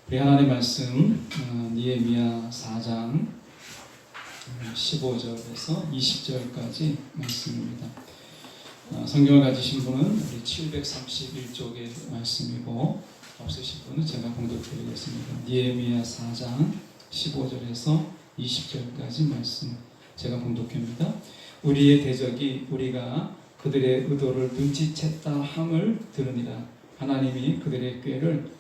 우리 하나님 말씀 니에미야 4장 15절에서 20절까지 말씀입니다. 성경을 가지신 분은 우리 731쪽의 말씀이고 없으신 분은 제가 봉독드리겠습니다. 니에미야 4장 15절에서 20절까지 말씀 제가 봉독합니다. 우리의 대적이 우리가 그들의 의도를 눈치챘다 함을 들으니라. 하나님이 그들의 꾀를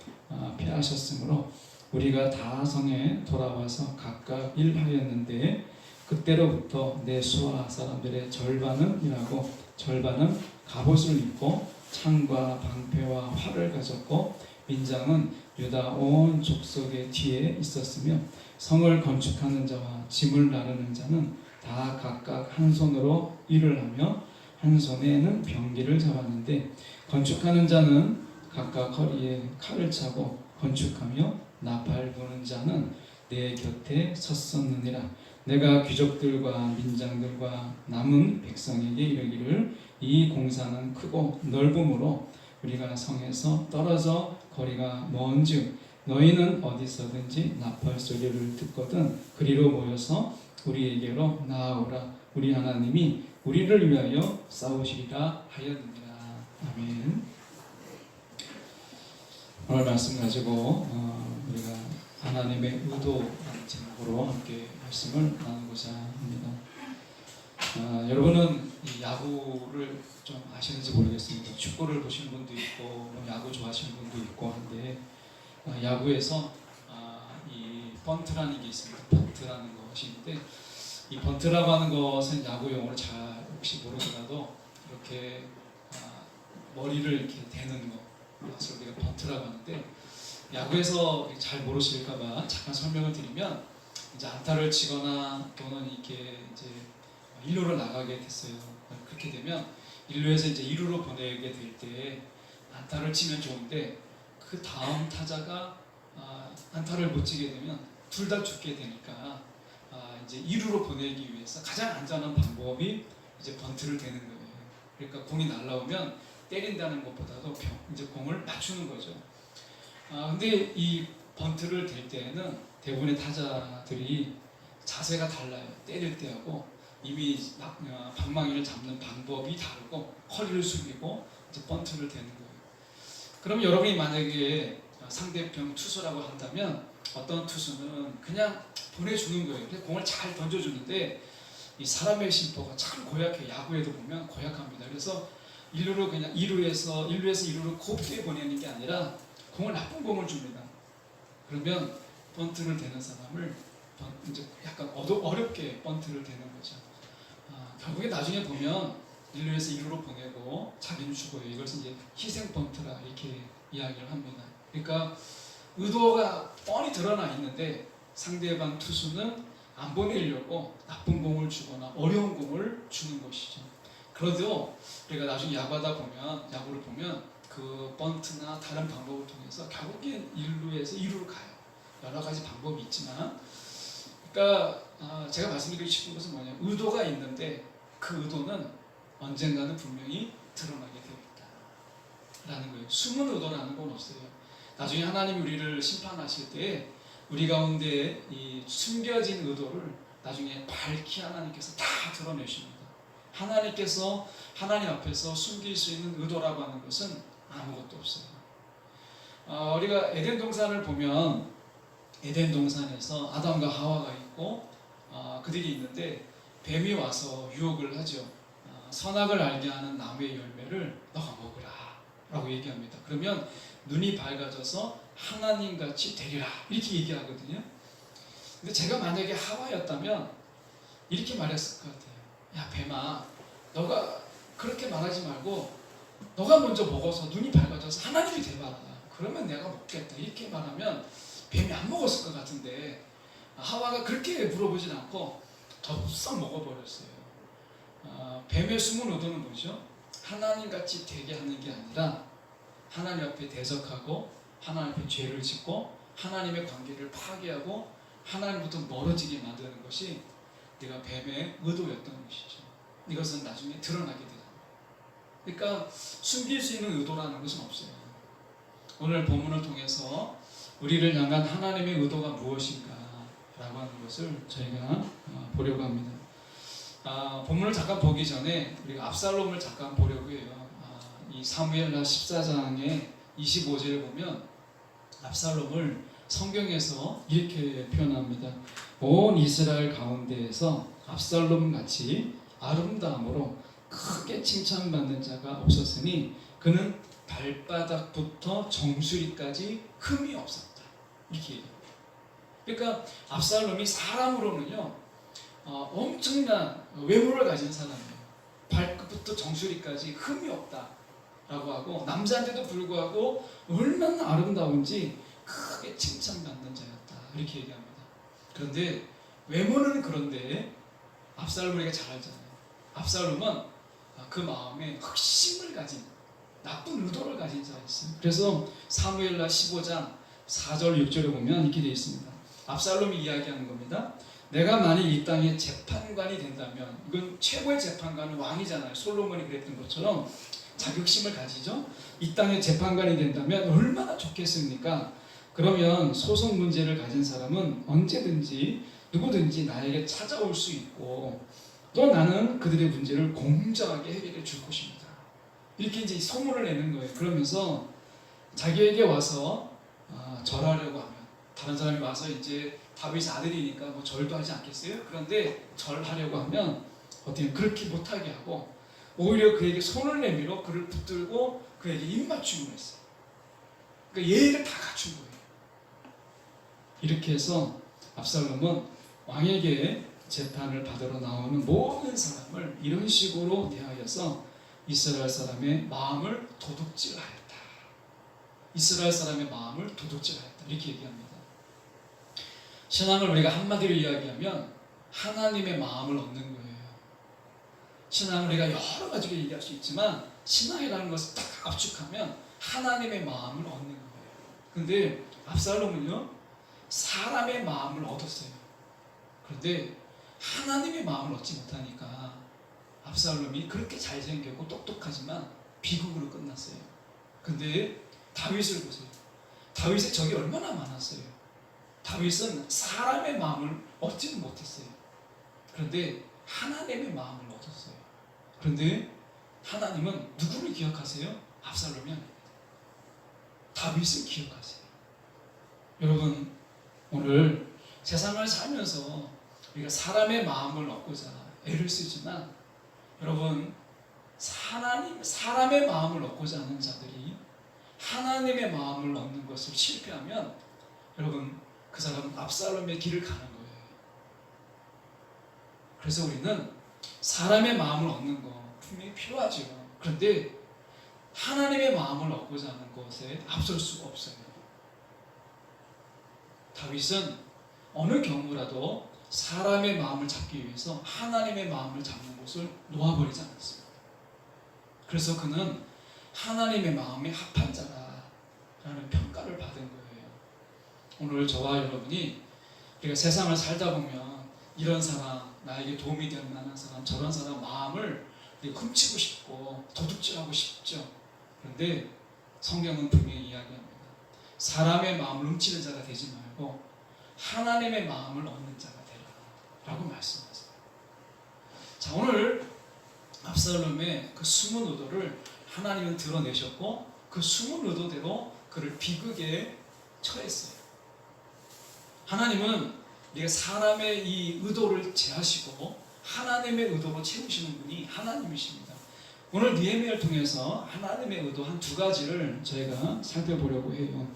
피하셨으므로 우리가 다 성에 돌아와서 각각 일하였는데 그때로부터 내 수하 사람들의 절반은 일하고 절반은 갑옷을 입고 창과 방패와 활을 가졌고 민장은 유다 온 족속의 뒤에 있었으며 성을 건축하는 자와 짐을 나르는 자는 다 각각 한 손으로 일을 하며 한 손에는 병기를 잡았는데 건축하는 자는 각각 허리에 칼을 차고 건축하며 나팔 부는 자는 내 곁에 섰었느니라. 내가 귀족들과 민장들과 남은 백성에게 이르기를 이 공사는 크고 넓음으로 우리가 성에서 떨어져 거리가 먼즉 너희는 어디서든지 나팔 소리를 듣거든 그리로 모여서 우리에게로 나아오라. 우리 하나님이 우리를 위하여 싸우시리라 하였느니라. 아멘. 오늘 말씀 가지고 우리가 하나님의 의도라는 제목으로 함께 말씀을 나누고자 합니다. 여러분은 이 야구를 좀 아시는지 모르겠습니다. 축구를 보시는 분도 있고 야구 좋아하시는 분도 있고 한데 야구에서 이 번트라는 게 있습니다. 번트라는 것이 있는데 이 번트라고 하는 것은 야구 용어를 잘 혹시 모르더라도 이렇게 머리를 이렇게 대는 거 그래서 우리가 번트라고 하는데 야구에서 잘 모르실까봐 잠깐 설명을 드리면 이제 안타를 치거나 또는 이렇게 이제 1루로 나가게 됐어요. 그렇게 되면 1루에서 이제 2루로 보내게 될 때 안타를 치면 좋은데 그 다음 타자가 안타를 못 치게 되면 둘 다 죽게 되니까 이제 2루로 보내기 위해서 가장 안전한 방법이 이제 번트를 대는 거예요. 그러니까 공이 날라오면 때린다는 것보다도 이제 공을 맞추는 거죠. 근데 이 번트를 댈 때에는 대부분의 타자들이 자세가 달라요. 때릴 때하고 이미 방망이를 잡는 방법이 다르고 허리를 숙이고 이제 번트를 대는 거예요. 그럼 여러분이 만약에 상대편 투수라고 한다면 어떤 투수는 그냥 보내주는 거예요. 그래서 공을 잘 던져주는데 이 사람의 심보가 참 고약해요. 야구에도 보면 고약합니다. 그래서 1루로 그냥 2루에서 2루로 곱게 보내는 게 아니라 공을 나쁜 공을 줍니다. 그러면 번트를 대는 사람을 이제 약간 어렵게 번트를 대는 거죠. 결국에 나중에 보면 1루에서 2루로 보내고 자기는 죽어요. 이것은 이제 희생 번트라 이렇게 이야기를 합니다. 그러니까 의도가 뻔히 드러나 있는데 상대방 투수는 안 보내려고 나쁜 공을 주거나 어려운 공을 주는 것이죠. 그래도 우리가 나중에 야구를 보면 그 번트나 다른 방법을 통해서 결국엔 1루에서 2루로 가요. 여러 가지 방법이 있지만 그러니까 제가 말씀드리고 싶은 것은 뭐냐면 의도가 있는데 그 의도는 언젠가는 분명히 드러나게 되어 있다라는 거예요. 숨은 의도라는 건 없어요. 나중에 하나님이 우리를 심판하실 때 우리 가운데 이 숨겨진 의도를 나중에 밝히 하나님께서 다 드러내십니다. 하나님께서 하나님 앞에서 숨길 수 있는 의도라고 하는 것은 아무것도 없어요. 우리가 에덴 동산을 보면 에덴 동산에서 아담과 하와가 있고 그들이 있는데 뱀이 와서 유혹을 하죠. 선악을 알게 하는 나무의 열매를 너가 먹으라 라고 얘기합니다. 그러면 눈이 밝아져서 하나님같이 되리라 이렇게 얘기하거든요. 근데 제가 만약에 하와였다면 이렇게 말했을 것 같아요. 야 뱀아, 너가 그렇게 말하지 말고 너가 먼저 먹어서 눈이 밝아져서 하나님이 돼봐라. 그러면 내가 먹겠다. 이렇게 말하면 뱀이 안 먹었을 것 같은데 하와가 그렇게 물어보진 않고 덥석 먹어버렸어요. 뱀의 숨은 의도는 뭐죠? 하나님같이 되게 하는 게 아니라 하나님 앞에 대적하고 하나님 앞에 죄를 짓고 하나님의 관계를 파괴하고 하나님부터 멀어지게 만드는 것이 내가 뱀의 의도였던 것이죠. 이것은 나중에 드러나게 되죠. 그러니까 숨길 수 있는 의도라는 것은 없어요. 오늘 본문을 통해서 우리를 향한 하나님의 의도가 무엇인가 라고 하는 것을 저희가 보려고 합니다. 본문을 잠깐 보기 전에 우리가 압살롬을 잠깐 보려고 해요. 이 사무엘하 14장의 25절에 보면 압살롬을 성경에서 이렇게 표현합니다. 온 이스라엘 가운데에서 압살롬 같이 아름다움으로 크게 칭찬받는 자가 없었으니 그는 발바닥부터 정수리까지 흠이 없었다. 이렇게 얘기합니다. 그러니까 압살롬이 사람으로는요 엄청난 외모를 가진 사람이에요. 발끝부터 정수리까지 흠이 없다라고 하고 남자인데도 불구하고 얼마나 아름다운지 크게 칭찬받는 자였다. 이렇게 얘기합니다. 그런데 외모는 그런데 압살롬을 우리가 잘 알잖아요. 압살롬은 그 마음에 흑심을 가진 나쁜 의도를 가진 자였어요. 그래서 사무엘하 15장 4절 6절에 보면 이렇게 되어 있습니다. 압살롬이 이야기하는 겁니다. 내가 만일 이 땅의 재판관이 된다면, 이건 최고의 재판관은 왕이잖아요. 솔로몬이 그랬던 것처럼 자격심을 가지죠. 이 땅의 재판관이 된다면 얼마나 좋겠습니까? 그러면 소송 문제를 가진 사람은 언제든지 누구든지 나에게 찾아올 수 있고 또 나는 그들의 문제를 공정하게 해결해 줄 것입니다. 이렇게 이제 소문을 내는 거예요. 그러면서 자기에게 와서 절하려고 하면, 다른 사람이 와서 이제 다윗의 아들이니까 뭐 절도 하지 않겠어요? 그런데 절하려고 하면 어떻게 그렇게 못하게 하고 오히려 그에게 손을 내밀어 그를 붙들고 그에게 입맞춤을 했어요. 그러니까 예의를 다 갖춘 거예요. 이렇게 해서 압살롬은 왕에게 재판을 받으러 나오는 모든 사람을 이런 식으로 대하여서 이스라엘 사람의 마음을 도둑질하였다. 이스라엘 사람의 마음을 도둑질하였다. 이렇게 얘기합니다. 신앙을 우리가 한마디로 이야기하면 하나님의 마음을 얻는 거예요. 신앙을 우리가 여러 가지로 얘기할 수 있지만 신앙이라는 것을 딱 압축하면 하나님의 마음을 얻는 거예요. 근데 압살롬은요 사람의 마음을 얻었어요. 그런데 하나님의 마음을 얻지 못하니까 압살롬이 그렇게 잘생겼고 똑똑하지만 비극으로 끝났어요. 근데 다윗을 보세요. 다윗의 적이 얼마나 많았어요. 다윗은 사람의 마음을 얻지는 못했어요. 그런데 하나님의 마음을 얻었어요. 그런데 하나님은 누구를 기억하세요? 압살롬이 아닙니다. 다윗을 기억하세요. 여러분, 오늘 세상을 살면서 우리가 사람의 마음을 얻고자 애를 쓰지만 여러분, 사람의 마음을 얻고자 하는 자들이 하나님의 마음을 얻는 것을 실패하면 여러분, 그 사람은 압살롬의 길을 가는 거예요. 그래서 우리는 사람의 마음을 얻는 거 분명히 필요하죠. 그런데 하나님의 마음을 얻고자 하는 것에 앞설 수가 없어요. 다윗은 어느 경우라도 사람의 마음을 잡기 위해서 하나님의 마음을 잡는 것을 놓아버리지 않았습니다. 그래서 그는 하나님의 마음에 합한 자라는 평가를 받은 거예요. 오늘 저와 여러분이 우리가 세상을 살다 보면 이런 사람, 나에게 도움이 될 만한 사람, 저런 사람 마음을 훔치고 싶고 도둑질하고 싶죠. 그런데 성경은 분명히 이야기합니다. 사람의 마음을 훔치는 자가 되지 말고 하나님의 마음을 얻는 자가 되라 라고 말씀하세요. 자, 오늘 압살롬의 그 숨은 의도를 하나님은 드러내셨고 그 숨은 의도대로 그를 비극에 처했어요. 하나님은 네가 사람의 이 의도를 제하시고 하나님의 의도로 채우시는 분이 하나님이십니다. 오늘 느헤미야를 통해서 하나님의 의도 한 두 가지를 저희가 살펴보려고 해요.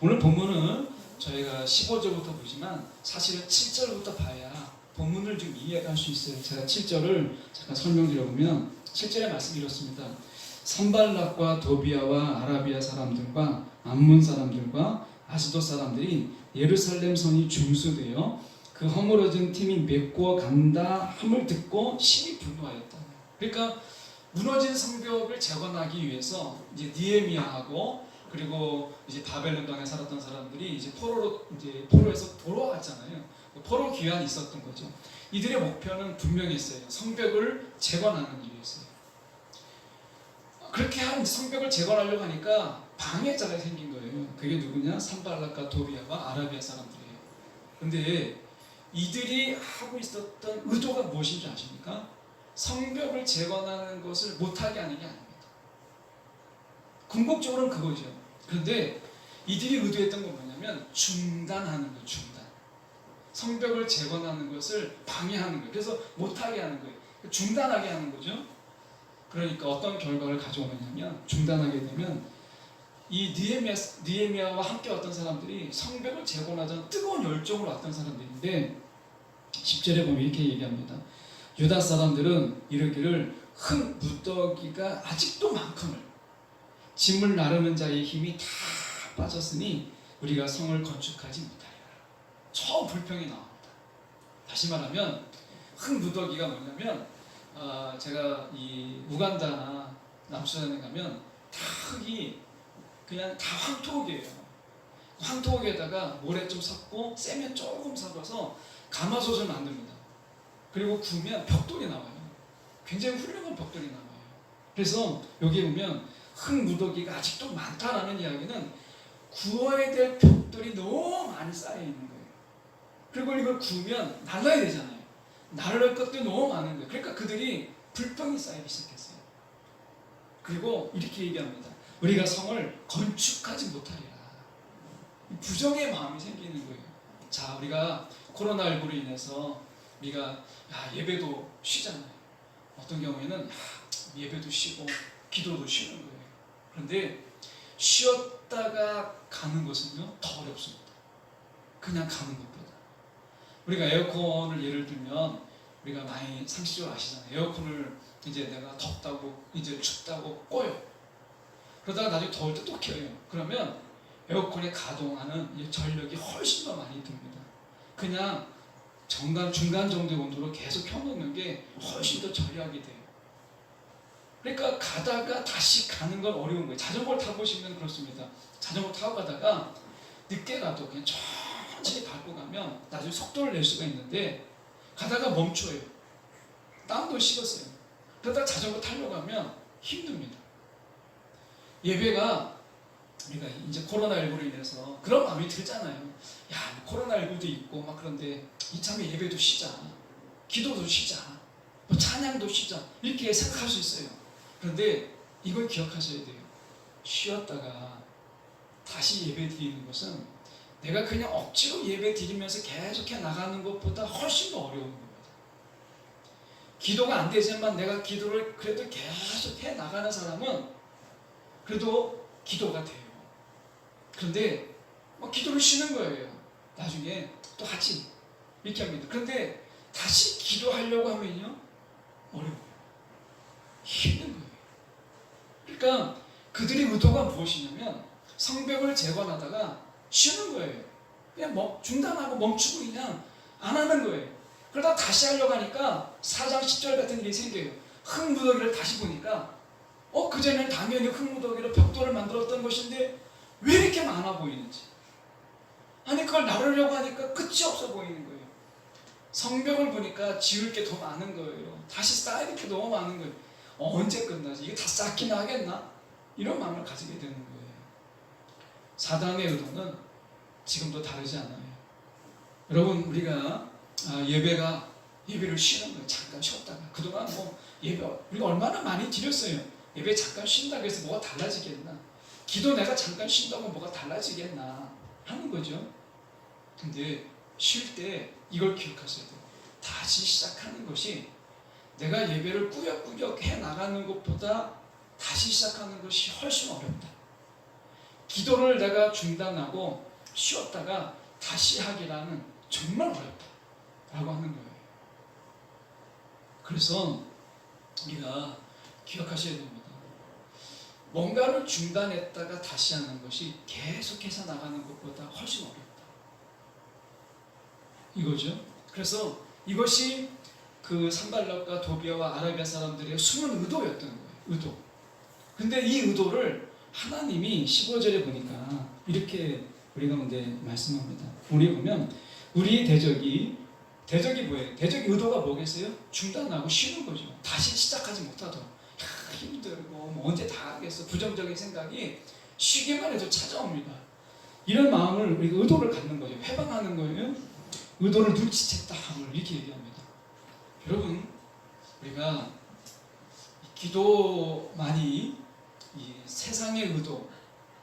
오늘 본문은 저희가 15절부터 보지만 사실은 7절부터 봐야 본문을 좀 이해할 수 있어요. 제가 7절을 잠깐 설명드려보면 7절의 말씀이 이렇습니다. 산발락과 도비아와 아라비아 사람들과 암몬 사람들과 아스돗 사람들이 예루살렘 성이 중수되어 그 허물어진 팀이 메꿔 간다 함을 듣고 심히 분노하였다. 그러니까 무너진 성벽을 재건하기 위해서 이제 느헤미야하고 그리고 이제 바벨론 땅에 살았던 사람들이 이제 포로에서 돌아왔잖아요. 포로 귀환이 있었던 거죠. 이들의 목표는 분명했어요. 성벽을 재건하는 일이었어요. 그렇게 한 성벽을 재건하려고 하니까 방해자가 생긴 거예요. 그게 누구냐? 산발락과 도비아와 아라비아 사람들이에요. 근데 이들이 하고 있었던 의도가 무엇인지 아십니까? 성벽을 재건하는 것을 못하게 하는 게 아닙니다. 궁극적으로는 그거죠. 그런데 이들이 의도했던 건 뭐냐면 중단하는 거예요. 중단. 성벽을 재건하는 것을 방해하는 거예요. 그래서 못하게 하는 거예요. 중단하게 하는 거죠. 그러니까 어떤 결과를 가져오느냐면, 중단하게 되면 이 느헤미야와 함께 왔던 사람들이 성벽을 재건하자는 뜨거운 열정으로 왔던 사람들인데 10절에 보면 이렇게 얘기합니다. 유다 사람들은 이르기를 흙 무더기가 아직도 많거늘 짐을 나르는 자의 힘이 다 빠졌으니 우리가 성을 건축하지 못하리라. 처음 불평이 나옵니다. 다시 말하면 흙 무더기가 뭐냐면 제가 이 우간다나 남수단에 가면 다 흙이 그냥 다 황토옥이에요. 황토옥에다가 모래 좀 섞고 세면 조금 섞어서 가마솥을 만듭니다. 그리고 구우면 벽돌이 나와요. 굉장히 훌륭한 벽돌이 나와요. 그래서 여기 보면 흙 무더기가 아직도 많다라는 이야기는 구워야 될 벽돌이 너무 많이 쌓여 있는 거예요. 그리고 이걸 구우면 날라야 되잖아요. 날릴 것도 너무 많은 거예요. 그러니까 그들이 불평이 쌓이기 시작했어요. 그리고 이렇게 얘기합니다. 우리가 성을 건축하지 못하리라. 부정의 마음이 생기는 거예요. 자, 우리가 코로나19로 인해서 우리가 예배도 쉬잖아요. 어떤 경우에는 예배도 쉬고 기도도 쉬는 거예요. 그런데 쉬었다가 가는 것은요 더 어렵습니다. 그냥 가는 것보다. 우리가 에어컨을 예를 들면 우리가 많이 상식적으로 아시잖아요. 에어컨을 이제 내가 덥다고 이제 춥다고 꺼요. 그러다가 나중에 더울 때 또 켜요. 그러면 에어컨에 가동하는 전력이 훨씬 더 많이 듭니다. 그냥 중간 정도의 온도로 계속 켜놓는 게 훨씬 더 절약이 돼요. 그러니까 가다가 다시 가는 건 어려운 거예요. 자전거를 타보시면 그렇습니다. 자전거 타고 가다가 늦게 가도 그냥 천천히 밟고 가면 나중에 속도를 낼 수가 있는데 가다가 멈춰요. 땀도 식었어요. 그러다가 자전거 타려고 하면 힘듭니다. 예배가 우리가 이제 코로나19로 인해서 그런 마음이 들잖아요. 야, 코로나19도 있고 막 그런데 이참에 예배도 쉬자, 기도도 쉬자, 뭐 찬양도 쉬자 이렇게 생각할 수 있어요. 그런데 이걸 기억하셔야 돼요. 쉬었다가 다시 예배 드리는 것은 내가 그냥 억지로 예배 드리면서 계속해 나가는 것보다 훨씬 더 어려운 겁니다. 기도가 안 되지만 내가 기도를 그래도 계속해 나가는 사람은 그래도 기도가 돼요. 그런데 기도를 쉬는 거예요. 나중에 또 하지 이렇게 합니다. 그런데 다시 기도하려고 하면요 어려워요. 힘든 거예요. 그러니까 그들의 의도가 무엇이냐면 성벽을 재건하다가 쉬는 거예요. 그냥 중단하고 멈추고 그냥 안 하는 거예요. 그러다 다시 하려고 하니까 4장 10절 같은 일이 생겨요. 흙 무더기를 다시 보니까 그전에는 당연히 흙 무더기로 벽돌을 만들었던 것인데 왜 이렇게 많아 보이는지. 아니 그걸 나르려고 하니까 끝이 없어 보이는 거예요. 성벽을 보니까 지을 게 더 많은 거예요. 다시 쌓일 게 너무 많은 거예요. 언제 끝나지? 이게 다 쌓긴 하겠나? 이런 마음을 가지게 되는 거예요. 사단의 의도는 지금도 다르지 않아요. 여러분 우리가 예배를 쉬는 거예요. 잠깐 쉬었다가 그동안 예배 우리가 얼마나 많이 드렸어요. 예배 잠깐 쉰다고 해서 뭐가 달라지겠나? 기도 내가 잠깐 쉰다고 뭐가 달라지겠나 하는 거죠. 근데 쉴 때 이걸 기억하셔야 돼요. 다시 시작하는 것이 내가 예배를 꾸역꾸역 해 나가는 것보다 다시 시작하는 것이 훨씬 어렵다. 기도를 내가 중단하고 쉬었다가 다시 하기라는 정말 어렵다 라고 하는 거예요. 그래서 우리가 기억하셔야 됩니다. 뭔가를 중단했다가 다시 하는 것이 계속해서 나가는 것보다 훨씬 어렵다. 이거죠. 그래서 이것이 그 산발락과 도비아와 아라비아 사람들의 숨은 의도였던 거예요. 의도. 근데 이 의도를 하나님이 15절에 보니까 이렇게 우리 가운데 말씀합니다. 우리 보면 우리 대적이 뭐예요? 대적의 의도가 뭐겠어요? 중단하고 쉬는 거죠. 다시 시작하지 못하도록. 힘들고 언제 다 하겠어. 부정적인 생각이 쉬기만 해도 찾아옵니다. 이런 마음을 우리가 의도를 갖는 거예요. 회방하는 거예요. 의도를 눈치챘다 함을 이렇게 얘기합니다. 여러분, 우리가 기도만이 이 세상의 의도,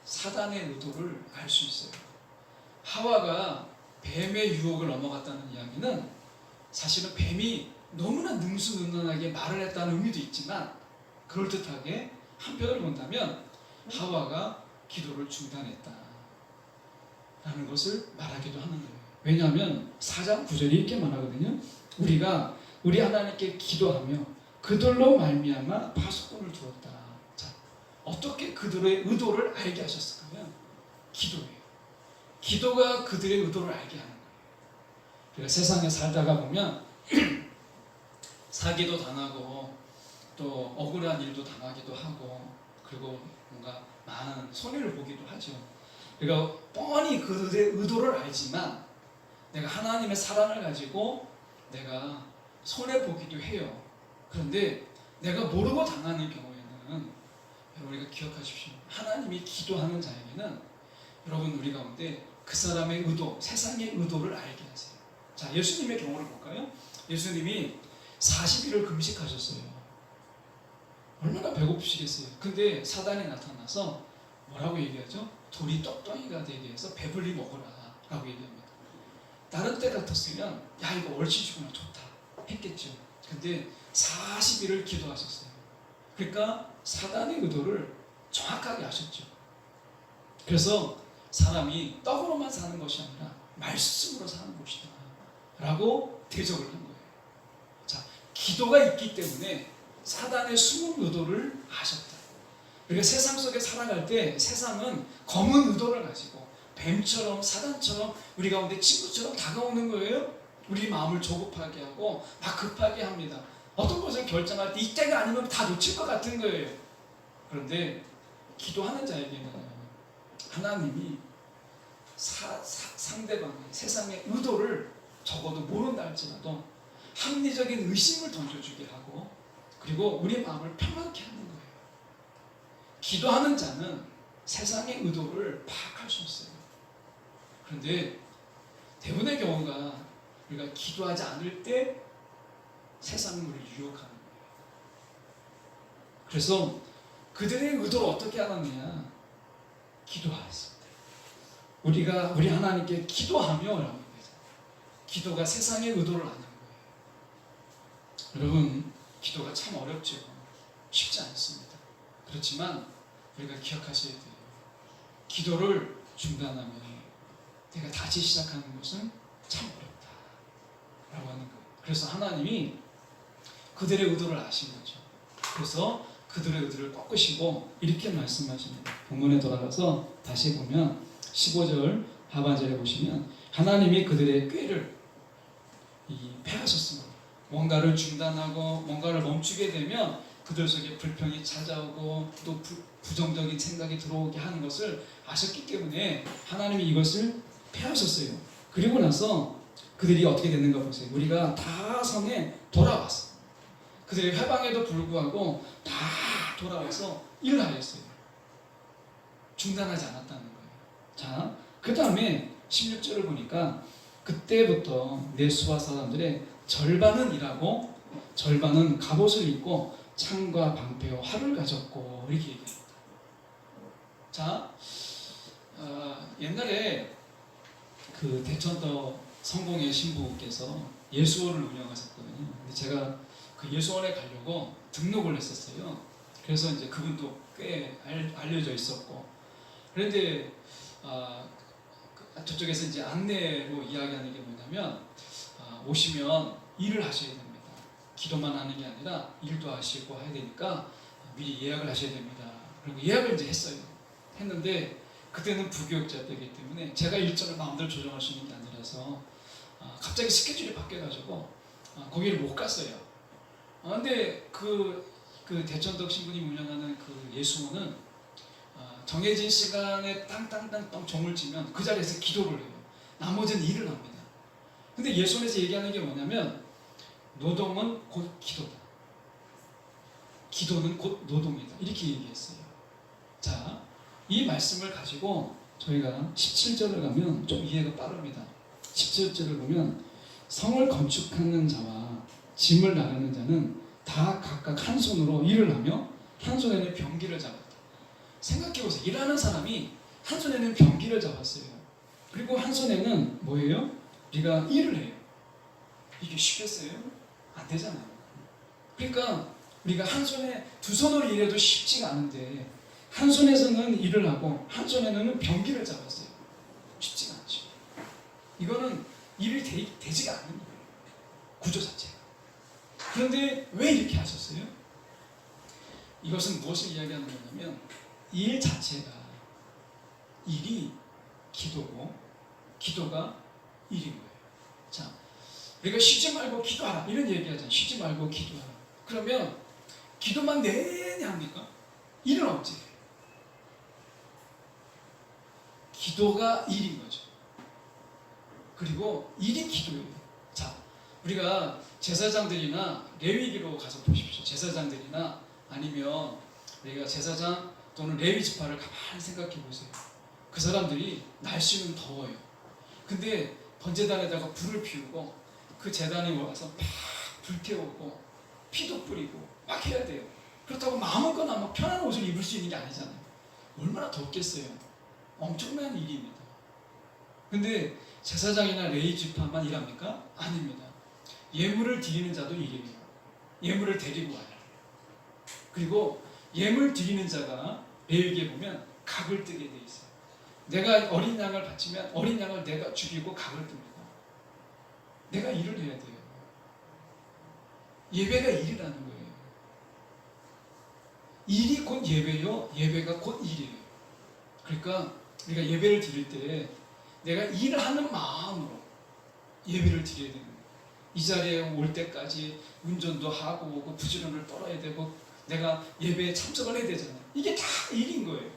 사단의 의도를 알 수 있어요. 하와가 뱀의 유혹을 넘어갔다는 이야기는 사실은 뱀이 너무나 능수능란하게 말을 했다는 의미도 있지만, 그럴듯하게 한편으로 본다면 하와가 기도를 중단했다 라는 것을 말하기도 하는 거예요. 왜냐하면 4장 9절이 이렇게 말하거든요. 우리가 우리 하나님께 기도하며 그들로 말미암아 파수꾼을 두었다. 자, 어떻게 그들의 의도를 알게 하셨을까요? 기도예요. 기도가 그들의 의도를 알게 하는 거예요. 우리가 세상에 살다가 보면 사기도 당하고 또 억울한 일도 당하기도 하고, 그리고 뭔가 많은 손해를 보기도 하죠. 그러니까 뻔히 그들의 의도를 알지만 내가 하나님의 사랑을 가지고 내가 손해 보기도 해요. 그런데 내가 모르고 당하는 경우에는, 여러분 우리가 기억하십시오. 하나님이 기도하는 자에게는 여러분 우리 가운데 그 사람의 의도, 세상의 의도를 알게 하세요. 자, 예수님의 경우를 볼까요? 예수님이 40일을 금식하셨어요. 얼마나 배고프시겠어요. 근데 사단이 나타나서 뭐라고 얘기하죠? 돌이 떡덩이가 되게 해서 배불리 먹어라 라고 얘기합니다. 다른 때 같았으면 야 이거 얼씨구나 좋다 했겠죠. 근데 40일을 기도하셨어요. 그러니까 사단의 의도를 정확하게 아셨죠. 그래서 사람이 떡으로만 사는 것이 아니라 말씀으로 사는 것이다 라고 대적을 한 거예요. 자, 기도가 있기 때문에 사단의 숨은 의도를 아셨다. 그러니까 세상 속에 살아갈 때 세상은 검은 의도를 가지고 뱀처럼 사단처럼 우리 가운데 친구처럼 다가오는 거예요. 우리 마음을 조급하게 하고 막 급하게 합니다. 어떤 것을 결정할 때 이때가 아니면 다 놓칠 것 같은 거예요. 그런데 기도하는 자에게는 하나님이 상대방의 세상의 의도를 적어도 모른다 할지라도 합리적인 의심을 던져주게 하고, 그리고 우리 마음을 평안케 하는 거예요. 기도하는 자는 세상의 의도를 파악할 수 있어요. 그런데 대부분의 경우가 우리가 기도하지 않을 때 세상은 우리를 유혹하는 거예요. 그래서 그들의 의도를 어떻게 알았느냐? 기도하였습니다. 우리 하나님께 기도하며 라고 합니다. 기도가 세상의 의도를 아는 거예요. 여러분, 기도가 참 어렵죠. 쉽지 않습니다. 그렇지만 우리가 기억하셔야 돼요. 기도를 중단하면 내가 다시 시작하는 것은 참 어렵다 라고 하는 거예요. 그래서 하나님이 그들의 의도를 아신 거죠. 그래서 그들의 의도를 꺾으시고 이렇게 말씀하십니다. 본문에 돌아가서 다시 보면 15절 하반절에 보시면 하나님이 그들의 꾀를 패하셨습니다. 뭔가를 중단하고 뭔가를 멈추게 되면 그들 속에 불평이 찾아오고 또 부정적인 생각이 들어오게 하는 것을 아셨기 때문에 하나님이 이것을 패하셨어요. 그리고 나서 그들이 어떻게 됐는가 보세요. 우리가 다 성에 돌아왔어. 그들의 회방에도 불구하고 다 돌아와서 일을 하였어요. 중단하지 않았다는 거예요. 자, 그 다음에 16절을 보니까 그때부터 내수와 사람들의 절반은 일하고 절반은 갑옷을 입고 창과 방패와 활을 가졌고 이렇게 얘기합니다. 자, 옛날에 그 대천도 성공의 신부께서 예수원을 운영하셨거든요. 근데 제가 그 예수원에 가려고 등록을 했었어요. 그래서 이제 그분도 꽤 알려져 있었고, 그런데 저쪽에서 이제 안내로 이야기하는 게 뭐냐면 오시면 일을 하셔야 됩니다. 기도만 하는 게 아니라 일도 하시고 해야 되니까 미리 예약을 하셔야 됩니다. 그리고 예약을 이제 했어요. 했는데 그때는 부교육자 때이기 때문에 제가 일정을 마음대로 조정할 수 있는 게 아니라서 갑자기 스케줄이 바뀌어가지고 거기를 못 갔어요. 근데 그 대천덕 신부님 운영하는 그 예수원은 정해진 시간에 땅땅땅땅 종을 치면 그 자리에서 기도를 해요. 나머지는 일을 합니다. 근데 예수원에서 얘기하는 게 뭐냐면 노동은 곧 기도다. 기도는 곧 노동이다. 이렇게 얘기했어요. 자, 이 말씀을 가지고 저희가 17절을 가면 좀 이해가 빠릅니다. 17절을 보면 성을 건축하는 자와 짐을 나르는 자는 다 각각 한 손으로 일을 하며 한 손에는 병기를 잡았다. 생각해보세요. 일하는 사람이 한 손에는 병기를 잡았어요. 그리고 한 손에는 뭐예요? 우리가 일을 해요. 이게 쉽겠어요? 안 되잖아요. 그러니까 우리가 한 손에 두 손으로 일해도 쉽지가 않은데 한 손에서는 일을 하고 한 손에는 병기를 잡았어요. 쉽지가 않죠. 이거는 일이 되지가 않는 거예요. 구조 자체가. 그런데 왜 이렇게 하셨어요? 이것은 무엇을 이야기하는 거냐면 일 자체가 일이 기도고 기도가 일인 거예요. 자, 우리가 쉬지 말고 기도하라 이런 얘기하잖아요. 쉬지 말고 기도하라. 그러면 기도만 내내 합니까? 일은 없지. 기도가 일인 거죠. 그리고 일이 기도예요. 자, 우리가 제사장들이나 레위기로 가서 보십시오. 제사장들이나 아니면 우리가 제사장 또는 레위 지파를 가만히 생각해 보세요. 그 사람들이 날씨는 더워요. 근데 번제단에다가 불을 피우고 그 제단에 와서 막 불태우고 피도 뿌리고 막 해야 돼요. 그렇다고 마음껏 막 편한 옷을 입을 수 있는 게 아니잖아요. 얼마나 덥겠어요. 엄청난 일입니다. 근데 제사장이나 레위 지파만 일합니까? 아닙니다. 예물을 드리는 자도 일이에요. 예물을 데리고 와요. 그리고 예물 드리는 자가 레위기에 보면 각을 뜨게 돼 있어요. 내가 어린 양을 바치면 어린 양을 내가 죽이고 각을 뜹니다. 내가 일을 해야 돼요. 예배가 일이라는 거예요. 일이 곧 예배요, 예배가 곧 일이에요. 그러니까 우리가 예배를 드릴 때 내가 일하는 마음으로 예배를 드려야 되는 거예요. 이 자리에 올 때까지 운전도 하고 오고 부지런을 떨어야 되고 내가 예배에 참석을 해야 되잖아요. 이게 다 일인 거예요.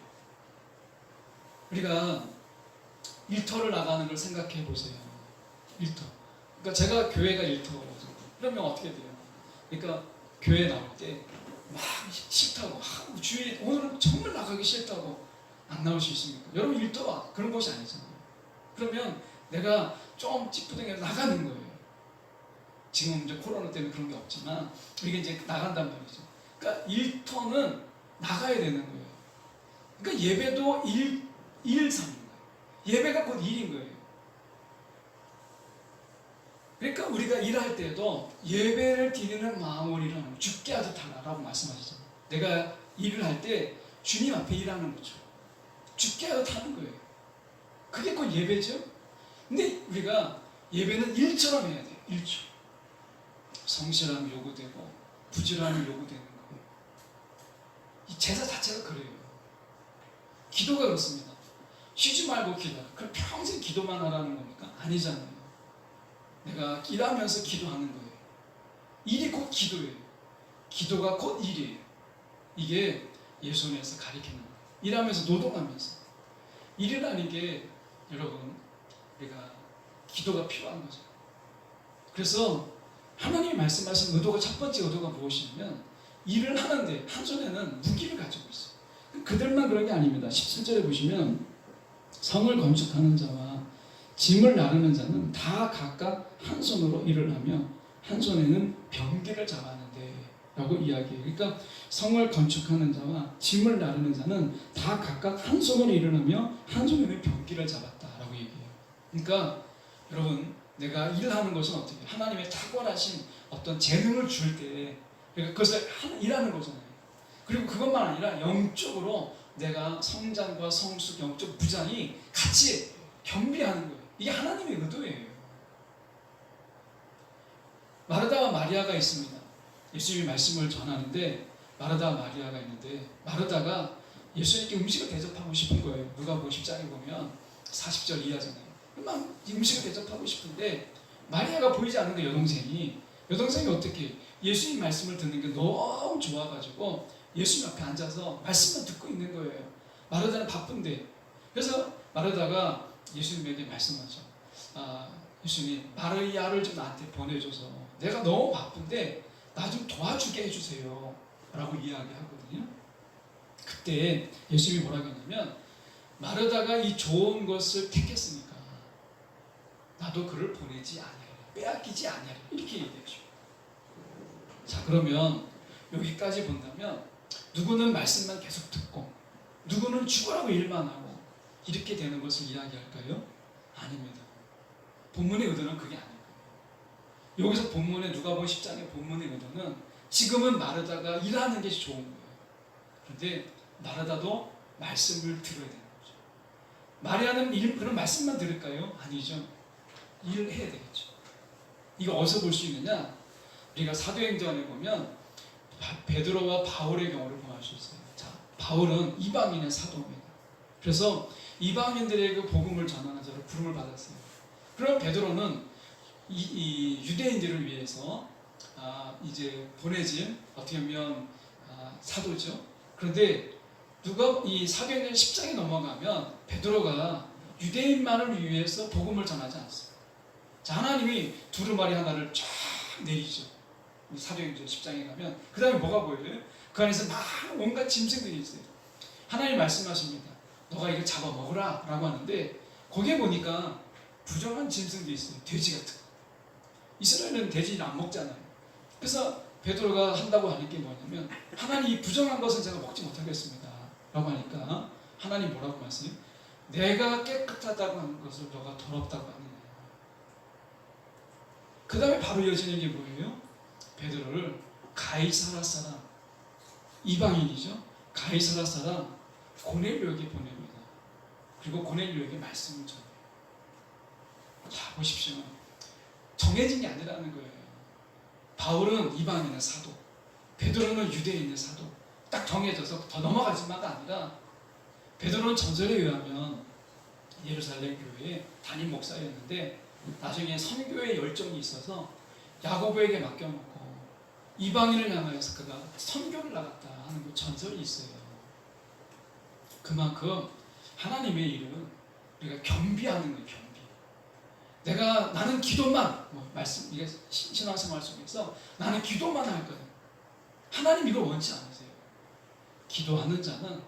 우리가 일터를 나가는 걸 생각해 보세요. 일터. 그러니까 제가 교회가 일터거든요. 그러면 어떻게 돼요? 그러니까 교회 나올 때 막 싫다고 주일 오늘은 정말 나가기 싫다고 안 나올 수 있습니까? 여러분 일터가 그런 곳이 아니잖아요. 그러면 내가 좀 찌푸둥해서 나가는 거예요. 지금 이제 코로나 때문에 그런 게 없지만 우리가 이제 나간단 말이죠. 그러니까 일터는 나가야 되는 거예요. 그러니까 예배도 일삼인 거예요. 예배가 곧 일인 거예요. 그러니까 우리가 일할 때도 예배를 드리는 마음으로 일하는 죽게 하듯 하라라고 말씀하시잖아요. 내가 일을 할 때 주님 앞에 일하는 거죠. 죽게 하듯 하는 거예요. 그게 곧 예배죠. 근데 우리가 예배는 일처럼 해야 돼요. 일처. 성실함이 요구되고 부지런함이 요구되는 거예요. 이 제사 자체가 그래요. 기도가 그렇습니다. 쉬지 말고 기도하라. 그럼 평생 기도만 하라는 겁니까? 아니잖아요. 내가 일하면서 기도하는 거예요. 일이 곧 기도예요. 기도가 곧 일이에요. 이게 예수님에서 가리키는 거예요. 일하면서 노동하면서. 일이라는 게 여러분 우리가 기도가 필요한 거죠. 그래서 하나님이 말씀하신 의도가 첫 번째 의도가 무엇이냐면 일을 하는데 한 손에는 무기를 가지고 있어요. 그들만 그런 게 아닙니다. 17절에 보시면 성을 건축하는 자와 짐을 나르는 자는 다 각각 한 손으로 일을 하며 한 손에는 병기를 잡았는데 라고 이야기해요. 그러니까 성을 건축하는 자와 짐을 나르는 자는 다 각각 한 손으로 일을 하며 한 손에는 병기를 잡았다라고 얘기해요. 그러니까 여러분 내가 일하는 것은 어떻게 하나님의 탁월하신 어떤 재능을 줄 때 그러니까 그것을 일하는 거잖아요. 그리고 그것만 아니라 영적으로 내가 성장과 성숙, 영적 부장이 같이 겸비하는 거예요. 이게 하나님의 의도예요. 마르다와 마리아가 있습니다. 예수님이 말씀을 전하는데 마르다와 마리아가 있는데 마르다가 예수님께 음식을 대접하고 싶은 거예요. 누가복음 10장에 보면 40절 이하잖아요. 막 음식을 대접하고 싶은데 마리아가 보이지 않는 거 여동생이 어떻게 예수님 말씀을 듣는 게 너무 좋아가지고 예수님 앞에 앉아서 말씀만 듣고 있는 거예요. 마르다는 바쁜데 그래서 마르다가 예수님에게 말씀하죠. 예수님 마리아를 좀 나한테 보내줘서 내가 너무 바쁜데 나 좀 도와주게 해주세요 라고 이야기하거든요. 그때 예수님이 뭐라고 했냐면 마르다가 이 좋은 것을 택했으니까 나도 그를 보내지 아니하리라, 빼앗기지 아니하리라, 이렇게 얘기하죠. 자, 그러면 여기까지 본다면 누구는 말씀만 계속 듣고 누구는 죽으라고 일만 하고 이렇게 되는 것을 이야기할까요? 아닙니다. 본문의 의도는 그게 아닐 거예요. 여기서 본문의 누가복음 10장의 본문의 의도는 지금은 마르다가 일하는 것이 좋은 거예요. 그런데 마르다도 말씀을 들어야 되는 거죠. 마리아는 그런 말씀만 들을까요? 아니죠. 일을 해야 되겠죠. 이거 어디서 볼 수 있느냐? 우리가 사도행전에 보면 베드로와 바울의 경우를 보할 수 있어요. 자, 바울은 이방인의 사도입니다. 그래서 이방인들에게 복음을 전하는 자로 부름을 받았어요. 그럼 베드로는 이 유대인들을 위해서 이제 보내진 어떻게 보면 사도죠. 그런데 누가 이 사도행전 10장에 넘어가면 베드로가 유대인만을 위해서 복음을 전하지 않습니다. 자, 하나님이 두루마리 하나를 쫙 내리죠. 사도행전 10장에 가면 그 다음에 뭐가 보여요? 그 안에서 막 온갖 짐승들이 있어요. 하나님 말씀하십니다. 너가 이걸 잡아먹으라 라고 하는데 거기에 보니까 부정한 짐승도 있어요. 돼지 같은 거. 이스라엘은 돼지를 안 먹잖아요. 그래서 베드로가 한다고 하는 게 뭐냐면 하나님 이 부정한 것은 제가 먹지 못하겠습니다 라고 하니까 하나님 뭐라고 말씀해요? 내가 깨끗하다고 하는 것을 너가 더럽다고 하느냐. 그 다음에 바로 이어지는 게 뭐예요? 베드로를 가이사라 사람, 이방인이죠. 가이사라 사람 고넬료에게 보냅니다. 그리고 고넬료에게 말씀을 전해요. 자, 보십시오. 정해진 게 아니라는 거예요. 바울은 이방인의 사도, 베드로는 유대인의 사도. 딱 정해져서 더 넘어가지만가 아니라 베드로는 전설에 의하면 예루살렘 교회의 담임 목사였는데 나중에 선교의 열정이 있어서 야고보에게 맡겨놓고 이방인을 향하여서 그가 선교를 나갔다 하는 그 전설이 있어요. 그만큼 하나님의 일은 우리가 겸비하는 거예요. 겸비. 나는 기도만 말씀 이게 신앙생활 속에서 나는 기도만 할 거예요. 하나님 이걸 원치 않으세요. 기도하는 자는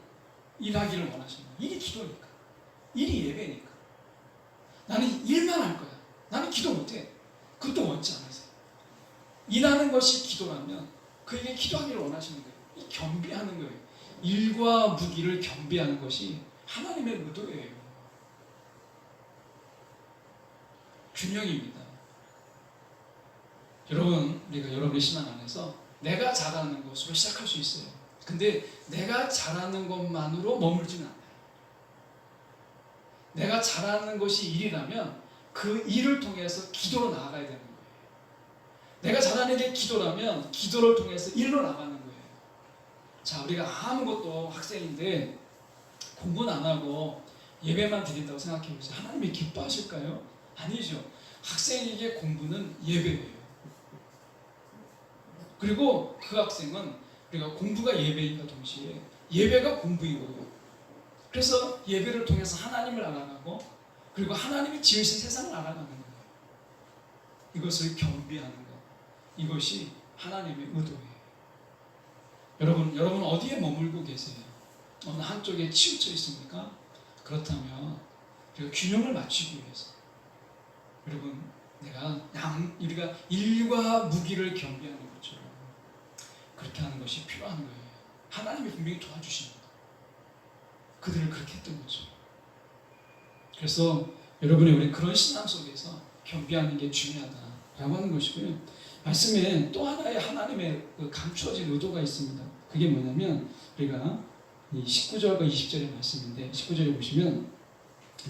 일하기를 원하시는 거예요. 일이 기도니까, 일이 예배니까. 나는 일만 할 거야. 나는 기도 못해. 그것도 원치 않으세요. 일하는 것이 기도라면 그에게 기도하기를 원하시는 거예요. 이 겸비하는 거예요. 일과 무기를 겸비하는 것이 하나님의 의도예요. 균형입니다. 여러분, 우리가 여러분의 신앙 안에서 내가 잘하는 것으로 시작할 수 있어요. 근데 내가 잘하는 것만으로 머물지는 않아요. 내가 잘하는 것이 일이라면 그 일을 통해서 기도로 나아가야 되는 거예요. 내가 잘하는 게 기도라면 기도를 통해서 일로 나가는 거예요. 자, 우리가 아무것도 학생인데 공부는 안 하고 예배만 드린다고 생각해 보세요. 하나님이 기뻐하실까요? 아니죠. 학생에게 공부는 예배예요. 그리고 그 학생은 우리가 공부가 예배인과 동시에 예배가 공부이고요. 그래서 예배를 통해서 하나님을 알아가고 그리고 하나님이 지으신 세상을 알아가는 거예요. 이것을 겸비하는 것. 이것이 하나님의 의도예요. 여러분 어디에 머물고 계세요? 어느 한쪽에 치우쳐 있습니까? 그렇다면 우리가 균형을 맞추기 위해서 여러분 우리가 일과 무기를 겸비하는 것처럼 그렇게 하는 것이 필요한 거예요. 하나님이 분명히 도와주십니다. 그들을 그렇게 했던 거죠. 그래서 여러분이 우리 그런 신앙 속에서 겸비하는 게 중요하다라고 하는 것이고요. 말씀에 또 하나의 하나님의 감추어진 의도가 있습니다. 그게 뭐냐면 우리가 이 19절과 20절의 말씀인데 19절에 보시면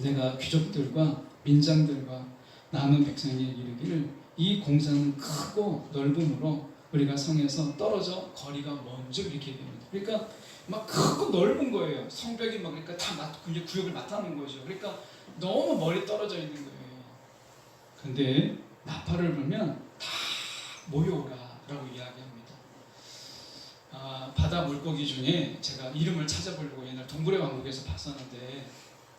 내가 귀족들과 민장들과 남은 백성에게 이르기를 이 공사는 크고 넓음으로 우리가 성에서 떨어져 거리가 먼저 이렇게 됩니다. 그러니까 막 크고 넓은 거예요. 성벽이 막 그러니까 다 구역을 맡아놓은 거죠. 그러니까 너무 멀리 떨어져 있는 거예요. 그런데 나팔을 불면 다 모여오라라고 이야기합니다. 바다 물고기 중에 제가 이름을 찾아보려고 옛날 동굴의 왕국에서 봤었는데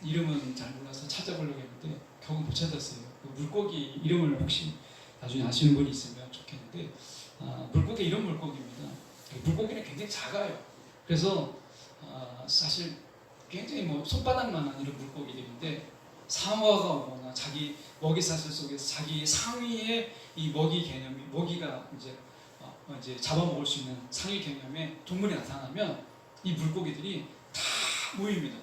이름은 잘 몰라서 찾아보려고 했는데 결국 못 찾았어요. 그 물고기 이름을 혹시 나중에 아시는 분이 있으면 좋겠는데 물고기 이런 물고기입니다. 물고기는 굉장히 작아요. 그래서 사실 굉장히 뭐 손바닥만한 이런 물고기들인데 상어가 오거나 자기 먹이 사슬 속에서 자기 상위의 이 먹이 개념이 먹이가 이제 잡아먹을 수 있는 상위 개념의 동물이 나타나면 이 물고기들이 다 모입니다.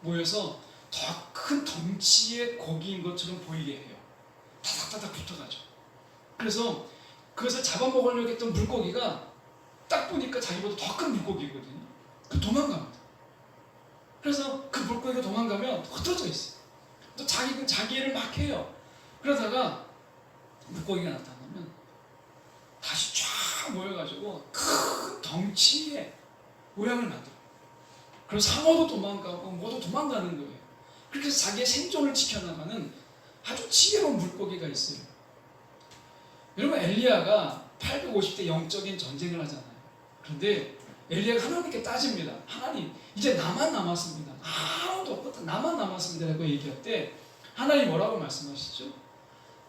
모여서 더 큰 덩치의 고기인 것처럼 보이게 해요. 다닥다닥 붙어가죠. 그래서 그것을 잡아먹으려고 했던 물고기가 딱 보니까 자기보다 더 큰 물고기거든요. 그 도망갑니다. 그래서 그 물고기가 도망가면 흩어져 있어요. 또 자기 일을 막 해요. 그러다가 물고기가 나타나면 다시 쫙 모여가지고 큰 덩치의 모양을 만들어요. 그래서 상어도 도망가고 뭐도 도망가는 거예요. 그렇게 해서 자기의 생존을 지켜나가는 아주 지혜로운 물고기가 있어요. 여러분, 엘리야가 850대 영적인 전쟁을 하잖아요. 그런데 엘리야가 하나님께 따집니다. 하나님, 이제 나만 남았습니다. 아무도 없다. 나만 남았습니다. 라고 얘기할 때 하나님 뭐라고 말씀하시죠?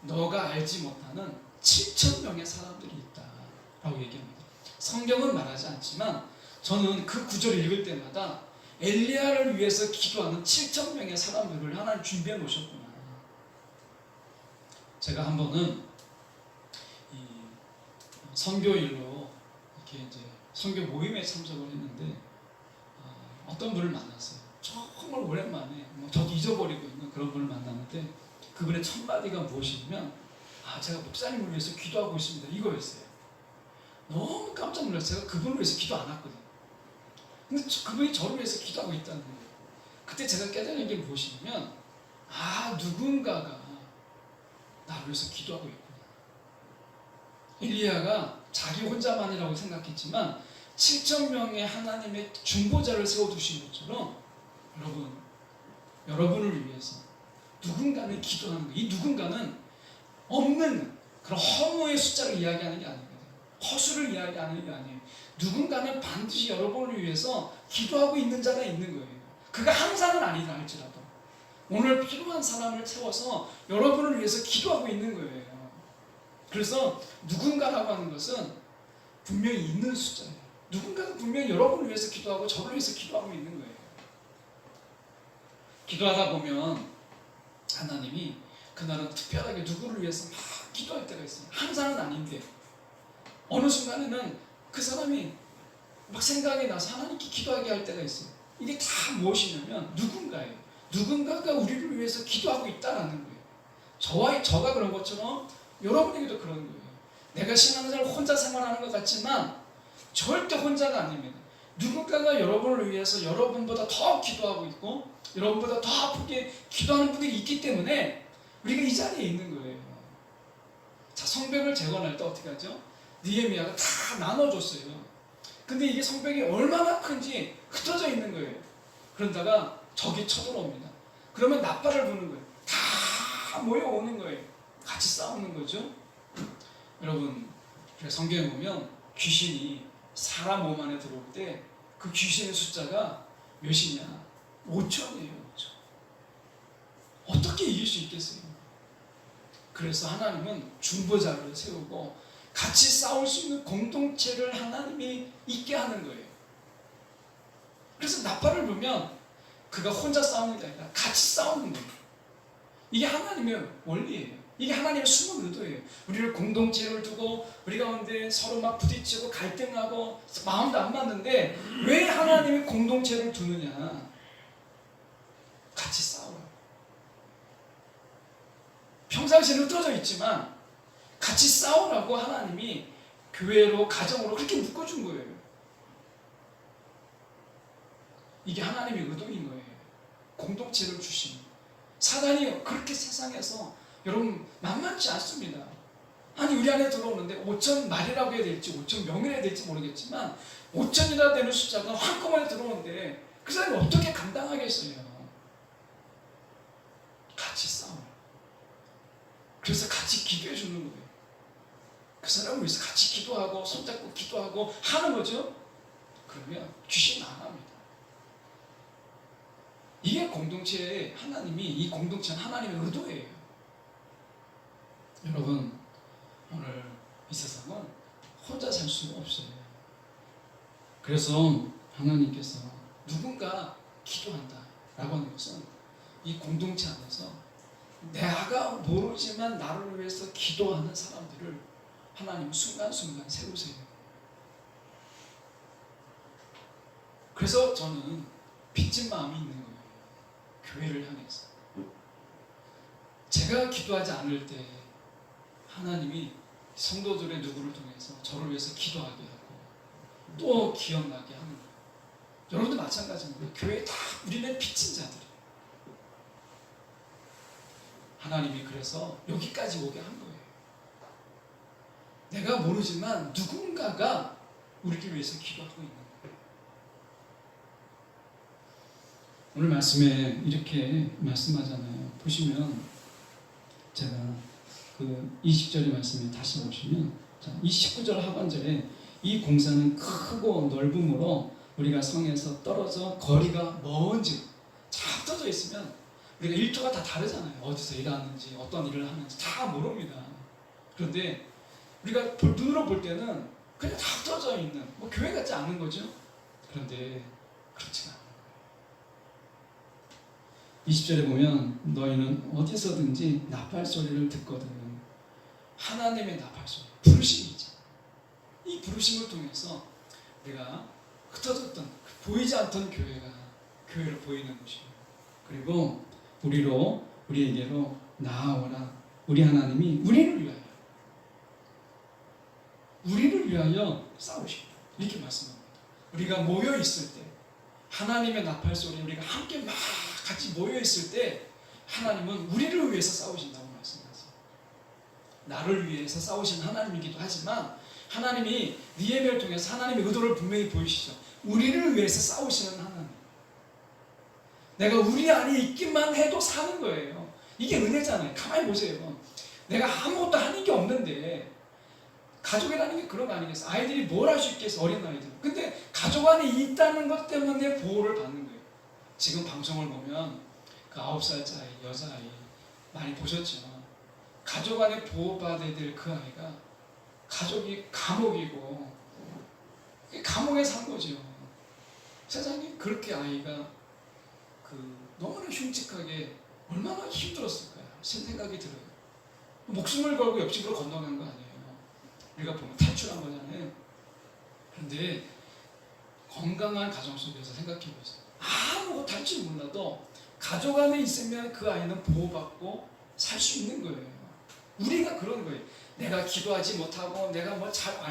너가 알지 못하는 7,000명의 사람들이 있다 라고 얘기합니다. 성경은 말하지 않지만 저는 그 구절을 읽을 때마다 엘리야를 위해서 기도하는 7,000명의 사람들을 하나님 준비해 놓으셨구나. 제가 한 번은 이 선교일로 이렇게 이제 선교 모임에 참석을 했는데 어떤 분을 만났어요. 정말 오랜만에 저도 잊어버리고 있는 그런 분을 만났는데 그분의 첫 마디가 무엇이냐면 제가 목사님을 위해서 기도하고 있습니다. 이거였어요. 너무 깜짝 놀랐어요. 제가 그분을 위해서 기도 안 했거든요. 근데 그분이 저를 위해서 기도하고 있다는 거예요. 그때 제가 깨달은 게 무엇이냐면 누군가가 나를 위해서 기도하고 있구나. 엘리야가 자기 혼자만이라고 생각했지만 7,000명의 하나님의 중보자를 세워두신 것처럼 여러분을 위해서 누군가는 기도하는 거예요. 이 누군가는 없는 그런 허무의 숫자를 이야기하는 게 아니거든요. 허수를 이야기하는 게 아니에요. 누군가는 반드시 여러분을 위해서 기도하고 있는 자가 있는 거예요. 그가 항상은 아니다 할지라도 오늘 필요한 사람을 채워서 여러분을 위해서 기도하고 있는 거예요. 그래서 누군가라고 하는 것은 분명히 있는 숫자예요. 누군가는 분명히 여러분을 위해서 기도하고 저를 위해서 기도하고 있는 거예요. 기도하다 보면 하나님이 그날은 특별하게 누구를 위해서 막 기도할 때가 있어요. 항상은 아닌데 어느 순간에는 그 사람이 막 생각이 나서 하나님께 기도하게 할 때가 있어요. 이게 다 무엇이냐면 누군가예요. 누군가가 우리를 위해서 기도하고 있다는 거예요. 저가 그런 것처럼 여러분에게도 그런 거예요. 내가 신앙생활 혼자 생활하는 것 같지만 절대 혼자가 아닙니다. 누군가가 여러분을 위해서 여러분보다 더 기도하고 있고 여러분보다 더 아프게 기도하는 분들이 있기 때문에 우리가 이 자리에 있는 거예요. 자, 성벽을 재건할 때 어떻게 하죠? 느헤미야가 다 나눠줬어요. 근데 이게 성벽이 얼마나 큰지 흩어져 있는 거예요. 그러다가 적이 쳐들어옵니다. 그러면 나팔을 부는 거예요. 다 모여오는 거예요. 같이 싸우는 거죠. 여러분, 성경에 보면 귀신이 사람 몸 안에 들어올 때 그 귀신의 숫자가 몇이냐? 5천이에요. 5천. 어떻게 이길 수 있겠어요? 그래서 하나님은 중보자를 세우고 같이 싸울 수 있는 공동체를 하나님이 있게 하는 거예요. 그래서 나팔을 불면 그가 혼자 싸우는 게 아니라 같이 싸우는 거예요. 이게 하나님의 원리예요. 이게 하나님의 숨은 의도예요. 우리를 공동체를 두고 우리 가운데 서로 막 부딪히고 갈등하고 마음도 안 맞는데 왜 하나님이 공동체를 두느냐? 같이 싸워요. 평상시에는 흩어져 있지만 같이 싸우라고 하나님이 교회로 가정으로 그렇게 묶어준 거예요. 이게 하나님의 의도인 거예요. 공동체를 주신. 사단이 그렇게 세상에서 여러분 만만치 않습니다. 아니 우리 안에 들어오는데 5천 마리라고 해야 될지 5천 명이라 해야 될지 모르겠지만 5천이나 되는 숫자가 한꺼번에 들어오는데 그 사람이 어떻게 감당하겠어요? 같이 싸워요. 그래서 같이 기도해 주는 거예요. 그 사람을 위해서 같이 기도하고 손잡고 기도하고 하는 거죠. 그러면 귀신 나갑니다. 이게 공동체의 하나님이 이 공동체는 하나님의 의도예요. 여러분, 오늘 이 세상은 혼자 살 수가 없어요. 그래서 하나님께서 누군가 기도한다라고 하는 것은 이 공동체 안에서 내가 모르지만 나를 위해서 기도하는 사람들을 하나님은 순간순간 세우세요. 그래서 저는 빚진 마음이 있는 거예요. 교회를 향해서. 제가 기도하지 않을 때 하나님이 성도들의 누구를 통해서 저를 위해서 기도하게 하고 또 기억나게 하는 거예요. 여러분도 마찬가지입니다. 교회에 다 우리는 빚진 자들이에요. 하나님이 그래서 여기까지 오게 한 거예요. 내가 모르지만 누군가가 우리를 위해서 기도하고 있는 거예요. 오늘 말씀에 이렇게 말씀하잖아요. 보시면 제가 그 20절의 말씀에 다시 보시면 이 19절 하반절에 이 공사는 크고 넓음으로 우리가 성에서 떨어져 거리가 먼지 쫙 떠져 있으면 우리가 일터가 다 다르잖아요. 어디서 일하는지 어떤 일을 하는지 다 모릅니다. 그런데 우리가 눈으로 볼 때는 그냥 다 떠져 있는 뭐 교회 같지 않은 거죠. 그런데 그렇지 않아요. 20절에 보면 너희는 어디서든지 나팔 소리를 듣거든. 하나님의 나팔 소리, 부르심이 있잖아요. 이 부르심을 통해서 우리가 흩어졌던 보이지 않던 교회가 교회로 보이는 것이에요. 그리고 우리에게로 나아오라. 우리 하나님이 우리를 위하여 싸우시고 이렇게 말씀합니다. 우리가 모여 있을 때 하나님의 나팔 소리 우리가 함께 막 같이 모여 있을 때 하나님은 우리를 위해서 싸우신다고 말씀하세요. 나를 위해서 싸우신 하나님이기도 하지만 하나님이 니에미아를 통해서 하나님의 의도를 분명히 보이시죠. 우리를 위해서 싸우시는 하나님. 내가 우리 안에 있기만 해도 사는 거예요. 이게 은혜잖아요. 가만히 보세요. 내가 아무것도 하는 게 없는데 가족이라는 게 그런 거 아니겠어요? 아이들이 뭘 할 수 있겠어, 어린 아이들. 근데 가족 안에 있다는 것 때문에 보호를 받는 거예요. 지금 방송을 보면 그 9살짜리 여자아이 많이 보셨죠? 가족 안에 보호받아야 될 그 아이가 가족이 감옥이고 감옥에 산 거죠. 세상에 그렇게 아이가 너무나 흉측하게 얼마나 힘들었을까요? 생각이 들어요. 목숨을 걸고 옆집으로 건너간 거 아니에요. 우리가 보면 탈출한 거잖아요. 그런데 건강한 가정 속에서 생각해 보세요. 아무것도 할 줄 몰라도 가족 안에 있으면 그 아이는 보호받고 살 수 있는 거예요. 우리가 그런 거예요. 내가 기도하지 못하고 내가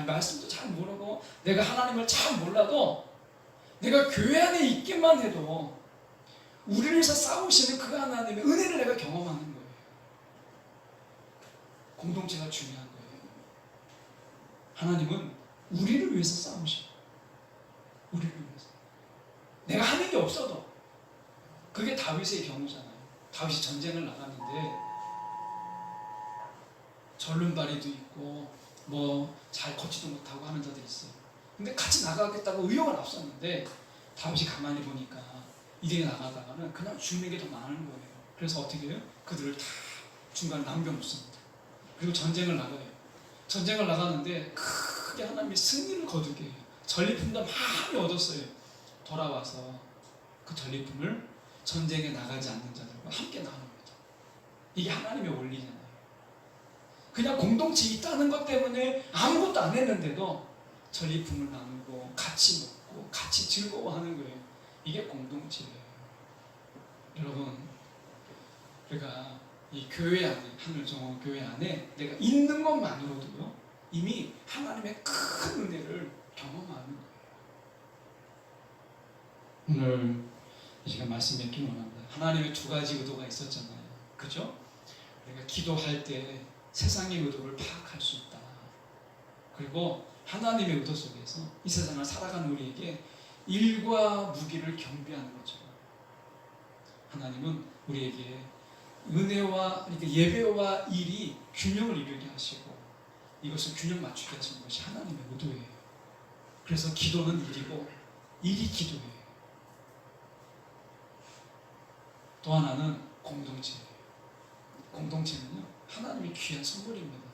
말씀도 잘 모르고 내가 하나님을 잘 몰라도 내가 교회 안에 있기만 해도 우리를 위해서 싸우시는 그 하나님의 은혜를 내가 경험하는 거예요. 공동체가 중요한 거예요. 하나님은 우리를 위해서 싸우셔. 우리를 위해서. 내가 하는 게 없어도 그게 다윗의 경우잖아요. 다윗이 전쟁을 나갔는데 절름발이도 있고 뭐 잘 걷지도 못하고 하는 자들이 있어요. 근데 같이 나가겠다고 의욕을 앞섰는데 다윗이 가만히 보니까 이들이 나가다가는 그냥 죽는 게 더 많은 거예요. 그래서 어떻게 해요? 그들을 다 중간에 남겨놓습니다. 그리고 전쟁을 나가요. 전쟁을 나가는데 크게 하나님이 승리를 거두게 해요. 전리품도 많이 얻었어요. 돌아와서 그 전리품을 전쟁에 나가지 않는 자들과 함께 나눕니다. 이게 하나님의 원리잖아요. 그냥 공동체 있다는 것 때문에 아무것도 안 했는데도 전리품을 나누고 같이 먹고 같이 즐거워하는 거예요. 이게 공동체예요. 여러분, 우리가 이 교회 안에, 하늘정원 교회 안에 내가 있는 것만으로도요 이미 하나님의 큰 은혜를 경험하는 거예요. 오늘 이 시간 말씀 맺기 원합니다. 하나님의 두 가지 의도가 있었잖아요. 그죠? 우리가 기도할 때 세상의 의도를 파악할 수 있다. 그리고 하나님의 의도 속에서 이 세상을 살아가는 우리에게 일과 무기를 경비하는 거죠. 하나님은 우리에게 은혜와 예배와 일이 균형을 이루게 하시고 이것을 균형 맞추게 하시는 것이 하나님의 의도예요. 그래서 기도는 일이고 일이 기도예요. 또 하나는 공동체예요. 공동체는요 하나님의 귀한 선물입니다.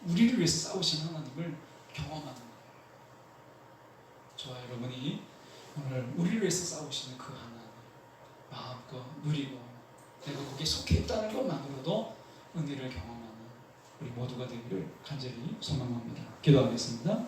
우리를 위해서 싸우신 하나님을 경험하는 거예요. 저와 여러분이 오늘 우리를 위해서 싸우시는 그 하나님 마음껏 누리고 내가 거기에 속해 있다는 것만으로도 은혜를 경험하는 우리 모두가 되기를 간절히 소망합니다. 기도하겠습니다.